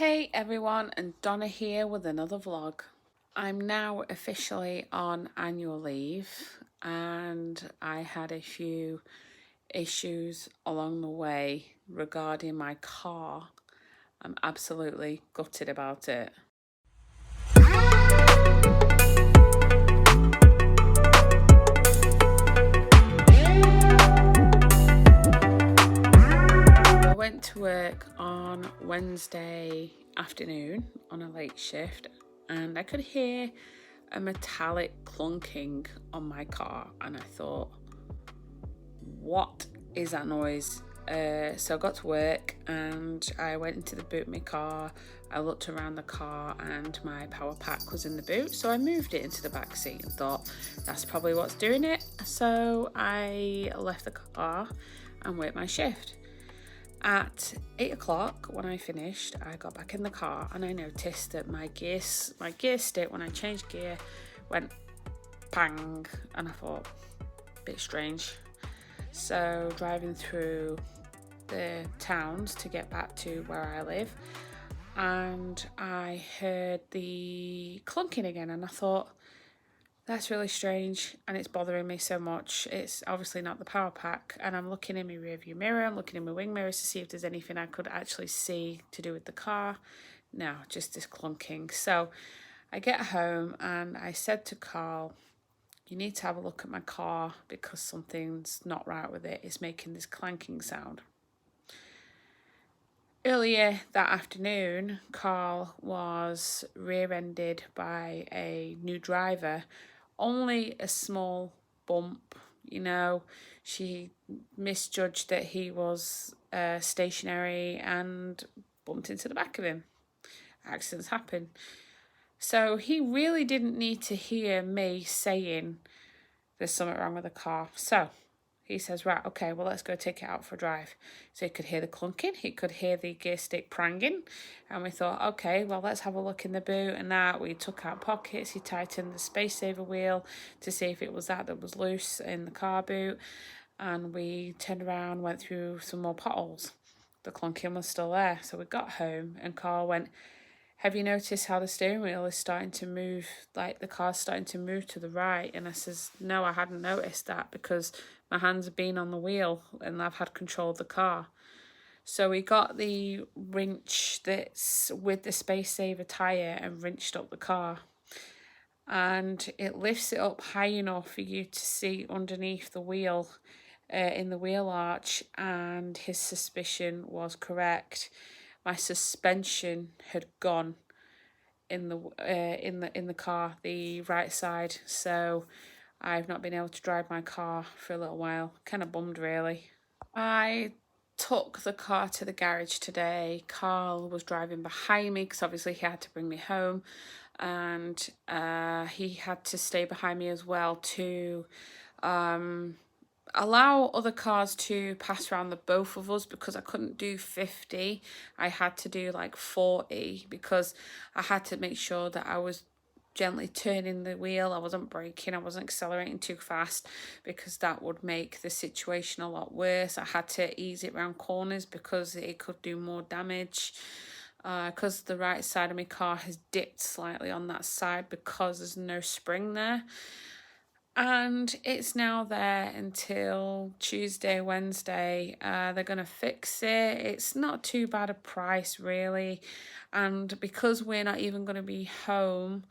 Hey everyone, and Donna here with another vlog. I'm now officially on annual leave and I had a few issues along the way regarding my car. I'm absolutely gutted about it. I went to work on Wednesday afternoon on a late shift and I could hear a metallic clunking on my car and I thought, what is that noise? So I got to work and I went into the boot of my car. I looked around the car and my power pack was in the boot, so I moved it into the back seat and thought that's probably what's doing it. So I left the car and worked my shift. At 8 o'clock when I finished, I got back in the car and I noticed that my gear stick, when I changed gear, went pang, and I thought, a bit strange. So driving through the towns to get back to where I live, and I heard the clunking again, and I thought, that's really strange and it's bothering me so much. It's obviously not the power pack, and I'm looking in my rearview mirror, I'm looking in my wing mirrors to see if there's anything I could actually see to do with the car. No, just this clunking. So I get home and I said to Carl, you need to have a look at my car because something's not right with it. It's making this clanking sound. Earlier that afternoon, Carl was rear-ended by a new driver. Only a small bump, she misjudged that he was stationary and bumped into the back of him. Accidents happen. So he really didn't need to hear me saying there's something wrong with the car. So he says, right, okay, well, let's go take it out for a drive. So he could hear the clunking, he could hear the gear stick pranging. And we thought, okay, well, let's have a look in the boot and that. We took out pockets, he tightened the space saver wheel to see if it was that was loose in the car boot. And we turned around, went through some more potholes. The clunking was still there. So we got home and Carl went, have you noticed how the steering wheel is starting to move, like the car's starting to move to the right? And I says, no, I hadn't noticed that because my hands have been on the wheel and I've had control of the car. So we got the wrench that's with the space saver tyre and wrenched up the car. And it lifts it up high enough for you to see underneath the wheel, in the wheel arch, and his suspicion was correct. My suspension had gone in the car, the right side, so I've not been able to drive my car for a little while. Kind of bummed, really. I took the car to the garage today. Carl was driving behind me because obviously he had to bring me home, and he had to stay behind me as well to allow other cars to pass around the both of us, because I couldn't do 50. I had to do like 40 because I had to make sure that I was gently turning the wheel. I wasn't braking, I wasn't accelerating too fast because that would make the situation a lot worse. I had to ease it around corners because it could do more damage. Because the right side of my car has dipped slightly on that side because there's no spring there. And it's now there until Tuesday, Wednesday. They're going to fix it. It's not too bad a price, really. And because we're not even going to be home,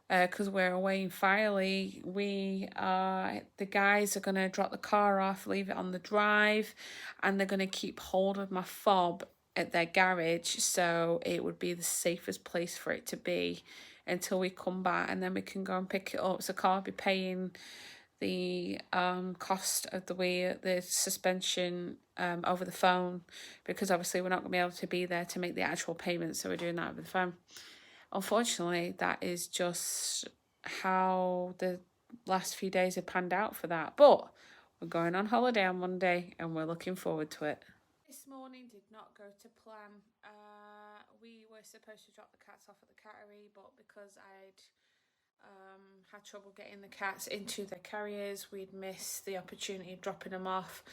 because we're away in Filey, the guys are going to drop the car off, leave it on the drive, and they're going to keep hold of my fob at their garage, so it would be the safest place for it to be until we come back, and then we can go and pick it up. So Carl will be paying the cost of the suspension over the phone, because obviously we're not going to be able to be there to make the actual payment, so we're doing that over the phone. Unfortunately, that is just how the last few days have panned out for that, but we're going on holiday on Monday and we're looking forward to it. This morning did not go to plan. We were supposed to drop the cats off at the cattery, but because I'd had trouble getting the cats into their carriers, we'd missed the opportunity of dropping them off.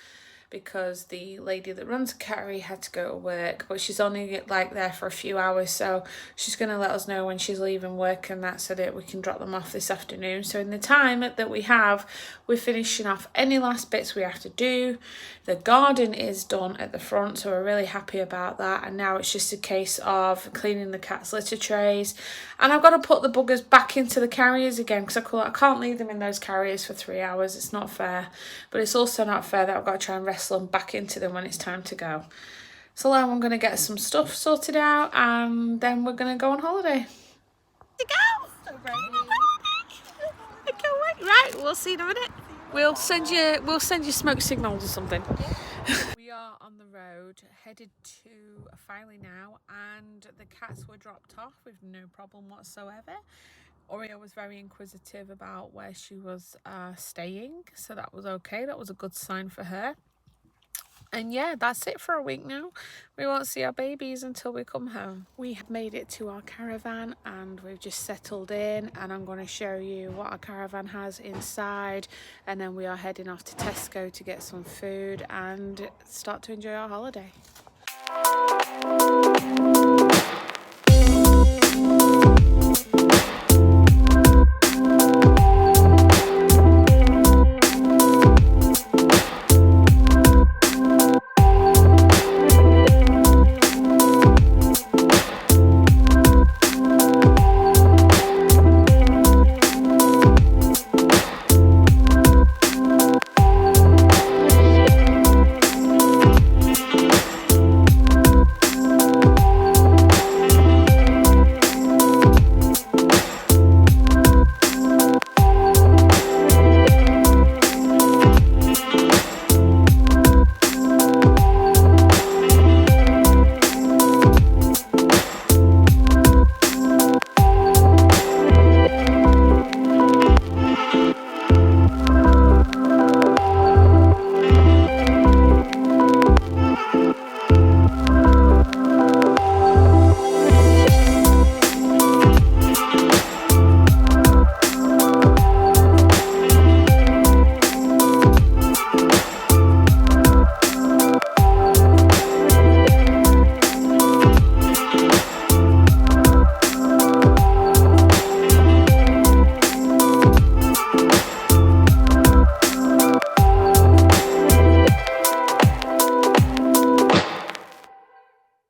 because the lady that runs Carrie had to go to work, but she's only like there for a few hours, so she's going to let us know when she's leaving work and that, so that we can drop them off this afternoon. So in the time that we have, we're finishing off any last bits we have to do. The garden is done at the front, so we're really happy about that, and now it's just a case of cleaning the cat's litter trays, and I've got to put the buggers back into the carriers again because I can't leave them in those carriers for 3 hours. It's not fair, but it's also not fair that I've got to try and wrestle them back into them when it's time to go. So now I'm going to get some stuff sorted out, and then we're going to go on holiday. To go! So ready. I can't wait. Right, we'll see you in a minute. We'll send you smoke signals or something. We are on the road, headed to Filey now, and the cats were dropped off with no problem whatsoever. Oreo was very inquisitive about where she was staying, so that was okay. That was a good sign for her. And yeah, that's it for a week now. We won't see our babies until we come home. We have made it to our caravan and we've just settled in, and I'm going to show you what our caravan has inside, and then we are heading off to Tesco to get some food and start to enjoy our holiday.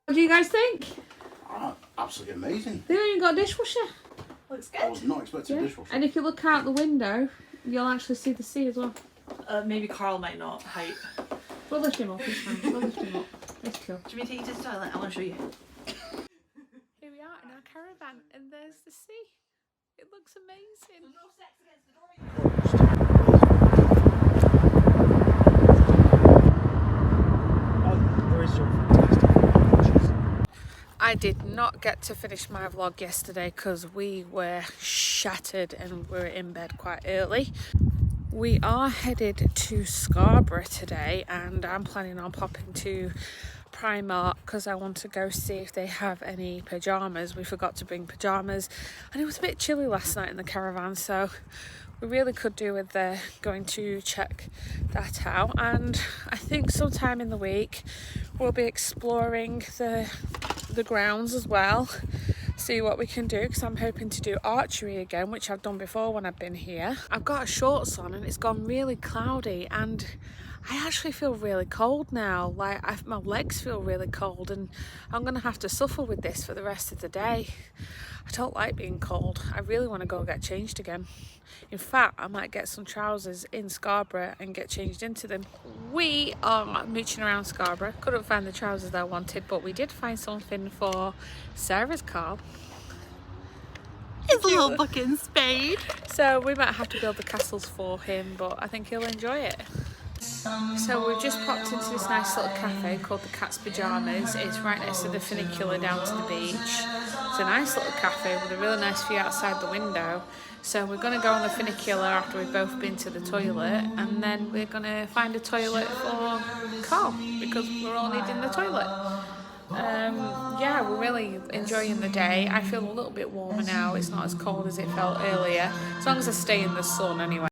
What do you guys think? Oh, absolutely amazing. They even got a dishwasher. Looks good. I was not expecting a dishwasher. And if you look out the window, you'll actually see the sea as well. Maybe Carl might not height. We'll lift him up, he's fine. We'll lift him up. It's cool. Do you want me to take you to the toilet? I want to show you. Here we are in our caravan, and there's the sea. It looks amazing. There's no sex against the door. There is some fantastic pictures. I did not get to finish my vlog yesterday because we were shattered and we were in bed quite early. We are headed to Scarborough today, and I'm planning on popping to Primark because I want to go see if they have any pyjamas. We forgot to bring pyjamas, and it was a bit chilly last night in the caravan, so we really could do with going to check that out. And I think sometime in the week we'll be exploring the grounds as well, see what we can do, because I'm hoping to do archery again, which I've done before when I've been here. I've got shorts on and it's gone really cloudy, and I actually feel really cold now. Like my legs feel really cold, and I'm gonna have to suffer with this for the rest of the day. I don't like being cold. I really want to go get changed again. In fact, I might get some trousers in Scarborough and get changed into them. We are mooching around Scarborough. Couldn't find the trousers that I wanted, but we did find something for Sarah's car. His little fucking spade. So we might have to build the castles for him, but I think he'll enjoy it. So we've just popped into this nice little cafe called the Cat's Pyjamas. It's right next to the funicular down to the beach. It's a nice little cafe with a really nice view outside the window. So we're going to go on the funicular after we've both been to the toilet, and then we're going to find a toilet for Carl because we're all needing the toilet. Yeah, we're really enjoying the day. I feel a little bit warmer now. It's not as cold as it felt earlier, as long as I stay in the sun anyway.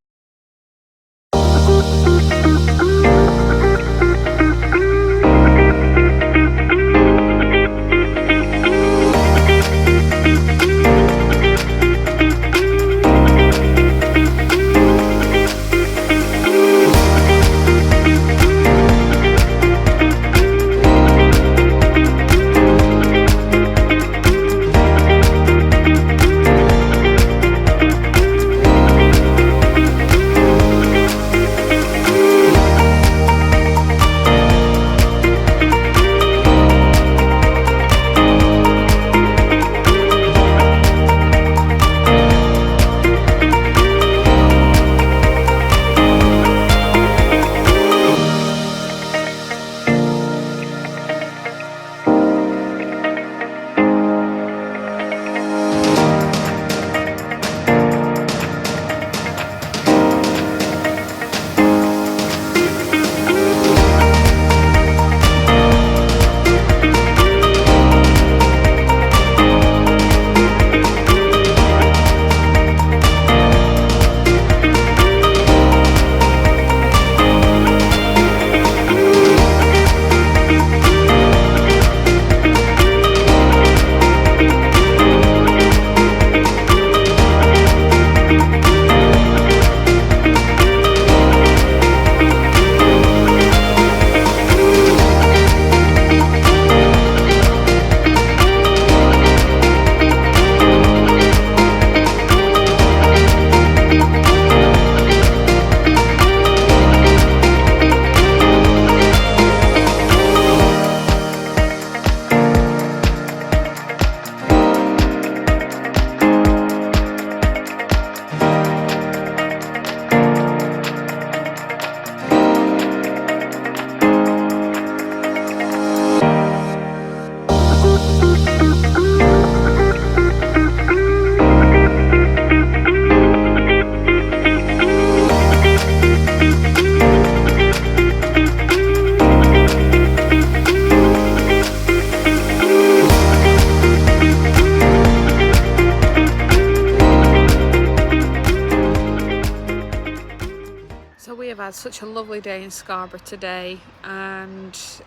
had such a lovely day in Scarborough today, and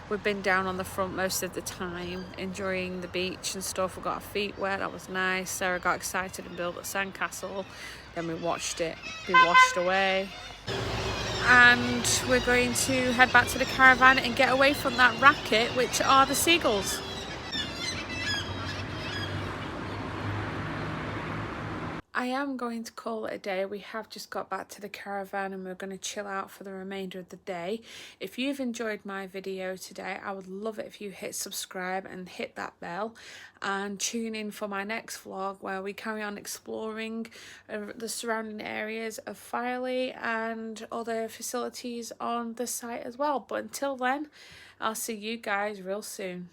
we've been down on the front most of the time, enjoying the beach and stuff. We got our feet wet, that was nice. Sarah got excited and built a sandcastle. Then we watched it be washed away. And we're going to head back to the caravan and get away from that racket, which are the seagulls. I am going to call it a day. We have just got back to the caravan and we're going to chill out for the remainder of the day. If you've enjoyed my video today, I would love it if you hit subscribe and hit that bell, and tune in for my next vlog where we carry on exploring the surrounding areas of Filey and other facilities on the site as well. But until then, I'll see you guys real soon.